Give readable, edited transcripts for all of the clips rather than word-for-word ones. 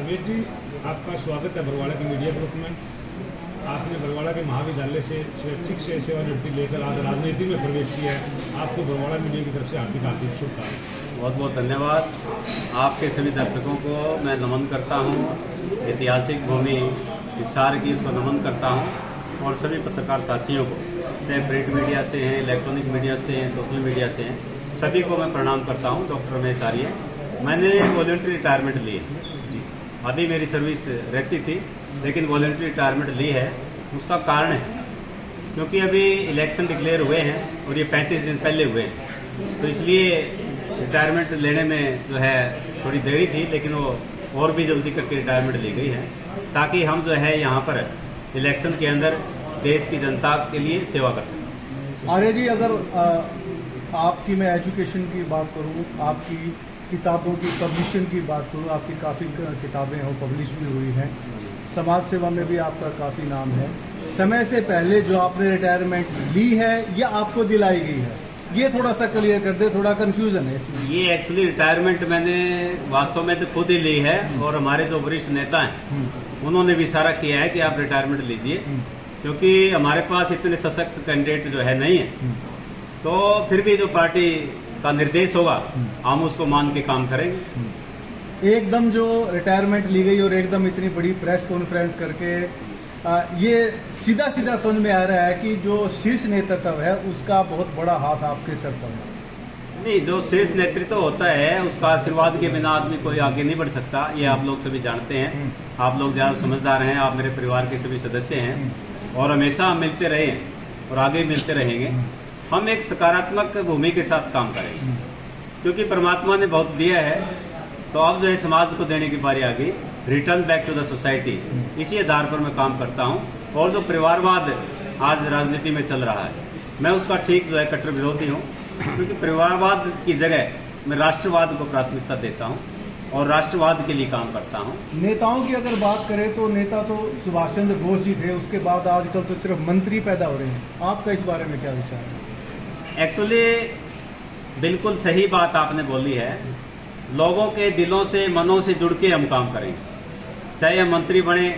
रमेश जी, आपका स्वागत है बरवाड़ा के मीडिया ग्रुप में। आपने बरवाड़ा के महाविद्यालय से स्वैच्छिक से सेवानिवृत्ति लेकर आज राजनीति में प्रवेश किया है। आपको बरवाड़ा मीडिया की तरफ से हार्दिक हार्दिक शुभकामनाएं। बहुत बहुत धन्यवाद। आपके सभी दर्शकों को मैं नमन करता हूँ। ऐतिहासिक भूमि हिसार की उसको नमन करता हूँ और सभी पत्रकार साथियों को, चाहे प्रिंट मीडिया से हैं, इलेक्ट्रॉनिक मीडिया से हैं, सोशल मीडिया से हैं, सभी को मैं प्रणाम करता हूँ। डॉक्टर रमेश आर्य, मैंने वॉलंटरी रिटायरमेंट ली है। अभी मेरी सर्विस रहती थी लेकिन वॉलंटरी रिटायरमेंट ली है। उसका कारण है क्योंकि अभी इलेक्शन डिक्लेयर हुए हैं और ये 35 दिन पहले हुए हैं, तो इसलिए रिटायरमेंट लेने में जो है थोड़ी देरी थी, लेकिन वो और भी जल्दी करके रिटायरमेंट ली गई है ताकि हम जो है यहाँ पर इलेक्शन के अंदर देश की जनता के लिए सेवा कर सकें। आर्य जी, अगर आपकी मैं एजुकेशन की बात करूँ, आपकी किताबों की पब्लिशिंग की बात करूँ, आपकी काफ़ी किताबें हो पब्लिश भी हुई हैं, समाज सेवा में भी आपका काफ़ी नाम है। समय से पहले जो आपने रिटायरमेंट ली है या आपको दिलाई गई है, ये थोड़ा सा क्लियर कर दे, थोड़ा कंफ्यूजन है इसमें। ये एक्चुअली रिटायरमेंट मैंने वास्तव में तो खुद ही ली है और हमारे जो वरिष्ठ नेता हैं उन्होंने भी इशारा किया है कि आप रिटायरमेंट लीजिए, क्योंकि हमारे पास इतने सशक्त कैंडिडेट जो है नहीं है। तो फिर भी जो पार्टी का निर्देश होगा हम उसको मान के काम करेंगे। एकदम जो रिटायरमेंट ली गई और एकदम इतनी बड़ी प्रेस कॉन्फ्रेंस करके ये सीधा सीधा समझ में आ रहा है कि जो शीर्ष नेतृत्व है उसका बहुत बड़ा हाथ आपके सर पर है। नहीं, जो शीर्ष नेतृत्व होता है उसका आशीर्वाद के बिना आदमी कोई आगे नहीं बढ़ सकता, ये आप लोग सभी जानते हैं। आप लोग ज़्यादा समझदार हैं, आप मेरे परिवार के सभी सदस्य हैं और हमेशा हम मिलते रहे हैं और आगे मिलते रहेंगे। हम एक सकारात्मक भूमि के साथ काम करेंगे क्योंकि परमात्मा ने बहुत दिया है, तो अब जो है समाज को देने की बारी आ गई। Return back to the society, इसी आधार पर मैं काम करता हूँ। और जो परिवारवाद आज राजनीति में चल रहा है, मैं उसका ठीक जो है कट्टर विरोधी हूँ, क्योंकि परिवारवाद की जगह मैं राष्ट्रवाद को प्राथमिकता देता हूँ और राष्ट्रवाद के लिए काम करता हूँ। नेताओं की अगर बात करें तो नेता तो सुभाष चंद्र बोस जी थे, उसके बाद आजकल तो सिर्फ मंत्री पैदा हो रहे हैं। आपका इस बारे में क्या विचार है? एक्चुअली बिल्कुल सही बात आपने बोली है। लोगों के दिलों से, मनों से जुड़ के हम काम करेंगे, चाहे हम मंत्री बने,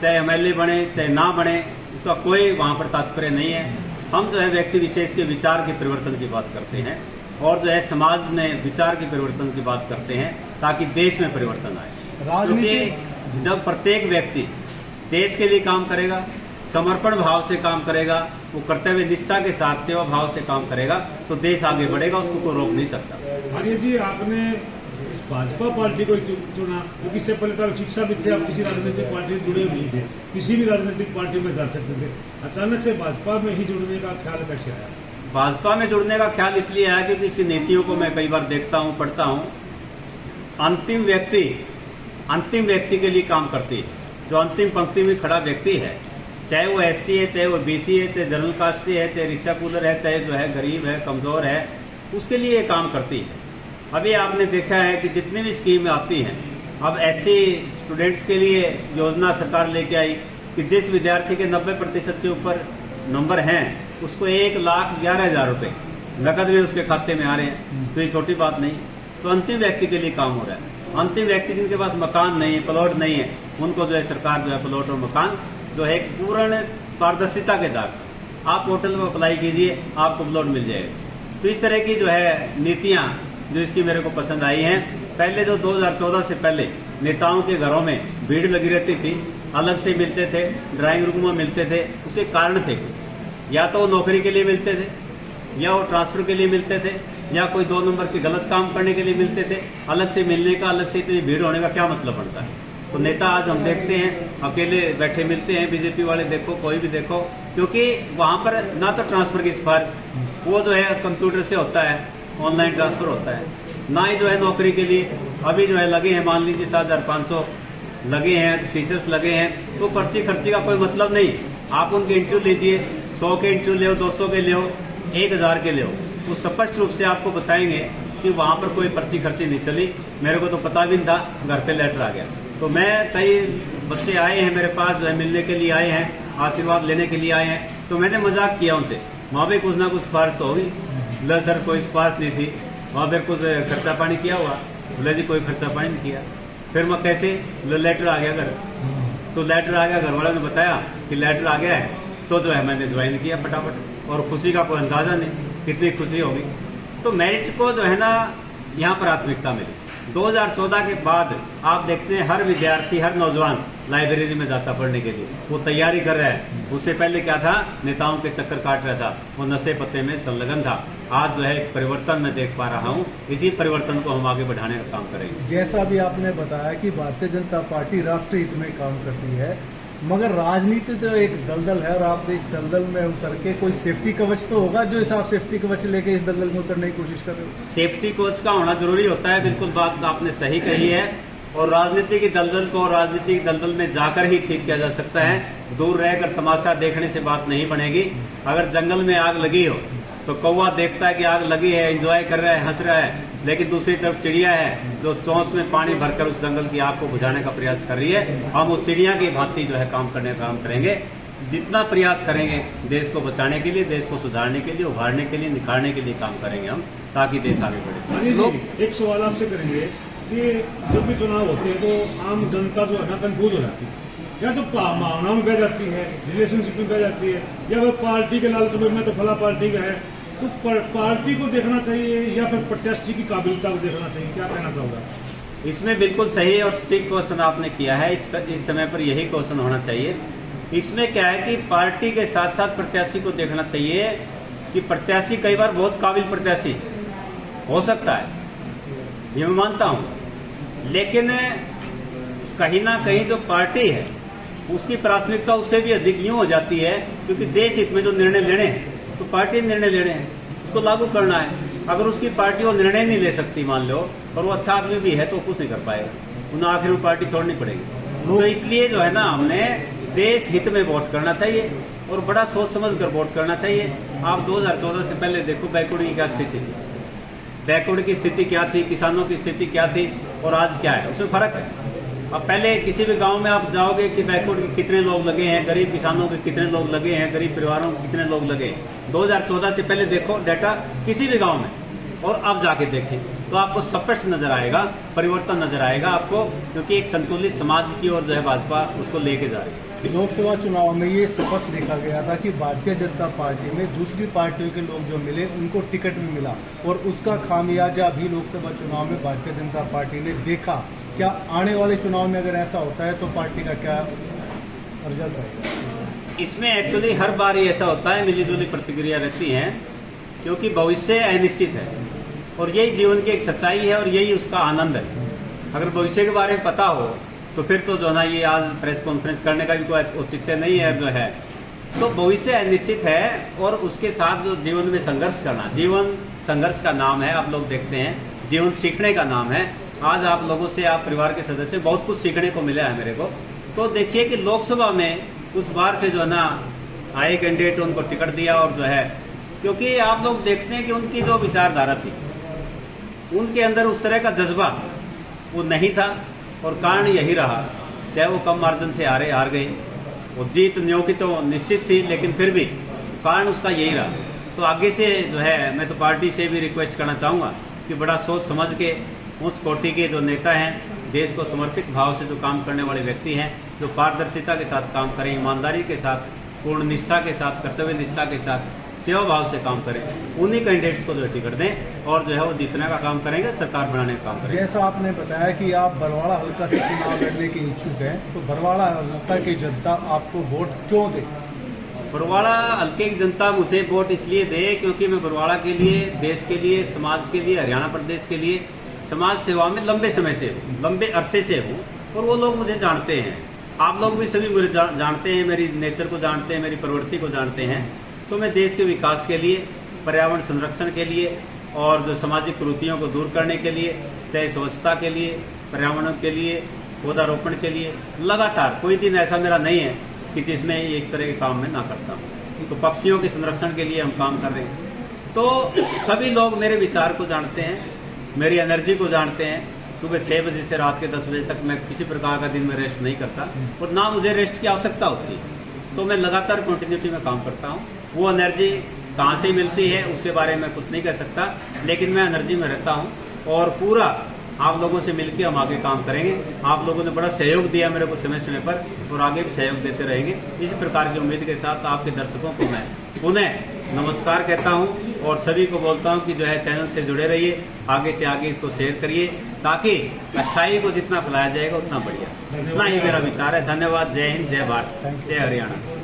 चाहे एमएलए बने, चाहे ना बने, उसका कोई वहाँ पर तात्पर्य नहीं है। हम जो है व्यक्ति विशेष के विचार के परिवर्तन की बात करते हैं और जो है समाज में विचार के परिवर्तन की बात करते हैं ताकि देश में परिवर्तन आए। क्योंकि जब प्रत्येक व्यक्ति देश के लिए काम करेगा, समर्पण भाव से काम करेगा, वो कर्तव्य निष्ठा के साथ सेवा भाव से काम करेगा, तो देश आगे बढ़ेगा, उसको कोई रोक नहीं सकता। आर्य जी, आपने इस भाजपा पार्टी को चुना क्योंकि इससे पहले तो शिक्षा भी थे, आप किसी राजनीतिक पार्टी से जुड़े नहीं थे, किसी भी राजनीतिक पार्टी में जा सकते थे। अचानक से भाजपा में ही जुड़ने का ख्याल कैसे आया? भाजपा में जुड़ने का ख्याल इसलिए आया क्योंकि इसकी नीतियों को मैं कई बार देखता हूँ, पढ़ता हूँ। अंतिम व्यक्ति के लिए काम करती है। जो अंतिम पंक्ति में खड़ा व्यक्ति है, चाहे वो एससी है, चाहे वो बीसी है, चाहे जनरल कास्ट से है, चाहे रिक्शा पुलर है, चाहे जो है गरीब है, कमजोर है, उसके लिए ये काम करती है। अभी आपने देखा है कि जितनी भी स्कीम आती हैं, अब ऐसे स्टूडेंट्स के लिए योजना सरकार लेके आई कि जिस विद्यार्थी के 90% से ऊपर नंबर हैं उसको 1,11,000 रुपये नकद में उसके खाते में आ रहे हैं। तो ये छोटी बात नहीं। तो अंतिम व्यक्ति के लिए काम हो रहा है। अंतिम व्यक्ति जिनके पास मकान नहीं है, प्लॉट नहीं है, उनको जो है सरकार जो है प्लॉट और मकान जो है पूर्ण पारदर्शिता के दाग आप पोर्टल में अप्लाई कीजिए, आपको प्लॉट मिल जाएगा। तो इस तरह की जो है नीतियां जो इसकी मेरे को पसंद आई हैं। पहले जो 2014 से पहले नेताओं के घरों में भीड़ लगी रहती थी, अलग से मिलते थे, ड्राइंग रूम में मिलते थे, उसके कारण थे कुछ। या तो वो नौकरी के लिए मिलते थे, या वो ट्रांसफर के लिए मिलते थे, या कोई 2 नंबर के गलत काम करने के लिए मिलते थे। अलग से मिलने का, अलग से इतनी भीड़ होने का क्या मतलब बनता है? तो नेता आज हम देखते हैं अकेले बैठे मिलते हैं, बीजेपी वाले देखो, कोई भी देखो, क्योंकि वहाँ पर ना तो ट्रांसफर की सिफारिश वो जो है कंप्यूटर से होता है, ऑनलाइन ट्रांसफर होता है, ना ही जो है नौकरी के लिए अभी जो है लगे हैं, मान लीजिए 7,500 लगे हैं, टीचर्स लगे हैं, तो पर्ची खर्ची का कोई मतलब नहीं। आप उनके इंटरव्यू लीजिए, 100 के इंटरव्यू ले, 200 के ले, 1,000 के ले, वो स्पष्ट रूप से आपको बताएंगे कि वहाँ पर कोई पर्ची खर्ची नहीं चली। मेरे को तो पता भी नहीं था, घर पे लेटर आ गया। तो मैं कई बच्चे आए हैं मेरे पास जो है मिलने के लिए आए हैं, आशीर्वाद लेने के लिए आए हैं, तो मैंने मजाक किया उनसे, वहाँ पे कुछ ना कुछ सिफारिश तो होगी। बोला सर कोई सिफारिश नहीं थी, वहाँ पर कुछ खर्चा पानी किया हुआ? बोले जी कोई खर्चा पानी नहीं किया। फिर मैं कैसे लेटर आ गया घर, तो लेटर आ गया, घर वालों ने बताया कि लेटर आ गया है, तो जो है मैंने ज्वाइन किया फटाफट, और खुशी का कोई अंदाजा नहीं कितनी खुशी होगी। तो मेरिट को जो है ना यहाँ प्राथमिकता मिली। 2014 के बाद आप देखते हैं हर विद्यार्थी, हर नौजवान लाइब्रेरी में जाता पढ़ने के लिए, वो तैयारी कर रहा है। उससे पहले क्या था, नेताओं के चक्कर काट रहा था, वो नशे पत्ते में संलग्न था। आज जो है परिवर्तन मैं देख पा रहा हूँ, इसी परिवर्तन को हम आगे बढ़ाने का काम करेंगे। जैसा भी आपने बताया कि भारतीय जनता पार्टी राष्ट्र हित में काम करती है, मगर राजनीति तो एक दलदल है, और आपने इस दलदल में उतर के कोई सेफ्टी कवच तो होगा जो इस आप सेफ्टी कवच लेके इस दलदल में उतरने की कोशिश कर रहे हो। सेफ्टी कोच का होना जरूरी होता है, बिल्कुल बात आपने सही कही है। और राजनीति की दलदल को राजनीति की दलदल में जाकर ही ठीक किया जा सकता है। दूर रहकर तमाशा देखने से बात नहीं बनेगी। अगर जंगल में आग लगी हो तो कौवा देखता है कि आग लगी है, एंजॉय कर रहा है, हंस रहा है, लेकिन दूसरी तरफ चिड़िया है जो चोंच में पानी भरकर उस जंगल की आग को बुझाने का प्रयास कर रही है। हम उस चिड़िया की भांति जो है काम करेंगे। जितना प्रयास करेंगे देश को बचाने के लिए, देश को सुधारने के लिए, उभारने के लिए, निखारने के लिए काम करेंगे हम, ताकि देश आगे बढ़े। अनिल जी, एक सवाल आपसे करेंगे कि जब भी चुनाव होते हैं तो आम जनता जो है ना कंफ्यूज हो जाती है, या तो भावनाओं में बह जाती है, रिलेशनशिप में बह जाती है, या वह पार्टी के लालच में तो फला पार्टी का है, तो पार्टी को देखना चाहिए या फिर प्रत्याशी की काबिलियता को देखना चाहिए, क्या कहना चाहोगा? इसमें बिल्कुल सही और स्टिक क्वेश्चन आपने किया है। इस समय पर यही क्वेश्चन होना चाहिए। इसमें क्या है कि पार्टी के साथ साथ प्रत्याशी को देखना चाहिए कि प्रत्याशी कई बार बहुत काबिल प्रत्याशी हो सकता है, ये मैं मानता हूँ, लेकिन कहीं ना कहीं जो पार्टी है उसकी प्राथमिकता उससे भी अधिक यूं हो जाती है, क्योंकि देश हित में जो निर्णय लेने हैं तो पार्टी निर्णय लेने हैं, उसको लागू करना है। अगर उसकी पार्टी वो निर्णय नहीं ले सकती मान लो, और वो अच्छा आदमी भी है, तो कुछ नहीं कर पाएगा, उन्हें आखिर वो पार्टी छोड़नी पड़ेगी। तो इसलिए जो है ना, हमने देश हित में वोट करना चाहिए और बड़ा सोच समझ कर वोट करना चाहिए। आप 2014 से पहले देखो बैकवर्ड की क्या स्थिति थी, बैकवर्ड की स्थिति क्या थी, किसानों की स्थिति क्या थी और आज क्या है, उसमें फर्क है। अब पहले किसी भी गांव में आप जाओगे कि बैकवर्ड के कितने लोग लगे हैं, गरीब किसानों के कितने लोग लगे हैं, गरीब परिवारों के कितने लोग लगे हैं। 2014 से पहले देखो डाटा किसी भी गांव में, और अब जाके देखें तो आपको स्पष्ट नजर आएगा, परिवर्तन नजर आएगा आपको, क्योंकि एक संतुलित समाज की ओर जो है भाजपा उसको लेके जा रही है। लोकसभा चुनाव में ये स्पष्ट देखा गया था कि भारतीय जनता पार्टी में दूसरी पार्टियों के लोग जो मिले उनको टिकट भी मिला, और उसका खामियाजा भी लोकसभा चुनाव में भारतीय जनता पार्टी ने देखा। क्या आने वाले चुनाव में अगर ऐसा होता है तो पार्टी का क्या रिजल्ट रहेगा? इसमें एक्चुअली हर बार ही ऐसा होता है, मिलीजुली प्रतिक्रिया रहती है, क्योंकि भविष्य अनिश्चित है और यही जीवन की एक सच्चाई है और यही उसका आनंद है। अगर भविष्य के बारे में पता हो तो फिर तो जो है ना, ये आज प्रेस कॉन्फ्रेंस करने का भी कोई औचित्य नहीं है जो है। तो भविष्य अनिश्चित है और उसके साथ जो जीवन में संघर्ष करना, जीवन संघर्ष का नाम है। आप लोग देखते हैं जीवन सीखने का नाम है। आज आप लोगों से, आप परिवार के सदस्य, बहुत कुछ सीखने को मिला है मेरे को। तो देखिए कि लोकसभा में उस बार से जो है ना आए कैंडिडेट उनको टिकट दिया, और जो है क्योंकि आप लोग देखते हैं कि उनकी जो विचारधारा थी, उनके अंदर उस तरह का जज्बा वो नहीं था, और कारण यही रहा, चाहे वो कम मार्जिन से हार गए, वो जीत न्यों की तो निश्चित थी, लेकिन फिर भी कारण उसका यही रहा। तो आगे से जो है मैं तो पार्टी से भी रिक्वेस्ट करना चाहूँगा कि बड़ा सोच समझ के उस कोटि के जो नेता हैं, देश को समर्पित भाव से जो काम करने वाले व्यक्ति हैं, जो पारदर्शिता के साथ काम करें, ईमानदारी के साथ, पूर्ण निष्ठा के साथ, कर्तव्य निष्ठा के साथ, सेवा भाव से काम करें, उन्हीं कैंडिडेट्स को जो टिकट दें और जो है वो जीतने का काम करेंगे, सरकार बनाने का काम करेंगे। जैसा आपने बताया कि आप बरवाड़ा हल्का से चुनाव लड़ने के इच्छुक हैं, तो बरवाड़ा हल्का की जनता आपको वोट क्यों दे? बरवाड़ा हल्के की जनता मुझे वोट इसलिए दे क्योंकि मैं बरवाड़ा के लिए, देश के लिए, समाज के लिए, हरियाणा प्रदेश के लिए समाज सेवा में लंबे समय से हूँ, लंबे अरसे से हूँ, और वो लोग मुझे जानते हैं। आप लोग भी सभी मुझे जानते हैं, मेरी नेचर को जानते हैं, मेरी प्रवृत्ति को जानते हैं। तो मैं देश के विकास के लिए, पर्यावरण संरक्षण के लिए और जो सामाजिक कुरीतियों को दूर करने के लिए, चाहे स्वच्छता के लिए, पर्यावरण के लिए, पौधारोपण के लिए, लगातार कोई दिन ऐसा मेरा नहीं है कि जिसमें ये इस तरह के काम मैं ना करता हूँ। तो पक्षियों के संरक्षण के लिए हम काम कर रहे हैं। तो सभी लोग मेरे विचार को जानते हैं, मेरी एनर्जी को जानते हैं। सुबह 6 बजे से रात के 10 बजे तक मैं किसी प्रकार का दिन में रेस्ट नहीं करता, और ना मुझे रेस्ट की आवश्यकता होती है। तो मैं लगातार कंटिन्यूटी में काम करता हूँ। वो एनर्जी कहाँ से मिलती है उसके बारे में कुछ नहीं कह सकता, लेकिन मैं एनर्जी में रहता हूँ और पूरा आप लोगों से मिलकर हम आगे काम करेंगे। आप लोगों ने बड़ा सहयोग दिया मेरे को समय समय पर, और आगे भी सहयोग देते रहेंगे। इस प्रकार की उम्मीद के साथ आपके दर्शकों को मैं पुनः नमस्कार कहता हूं, और सभी को बोलता हूं कि जो है चैनल से जुड़े रहिए, आगे से आगे इसको शेयर करिए, ताकि अच्छाई को जितना फैलाया जाएगा उतना बढ़िया। इतना ही मेरा विचार है। धन्यवाद। जय हिंद, जय भारत, जय हरियाणा।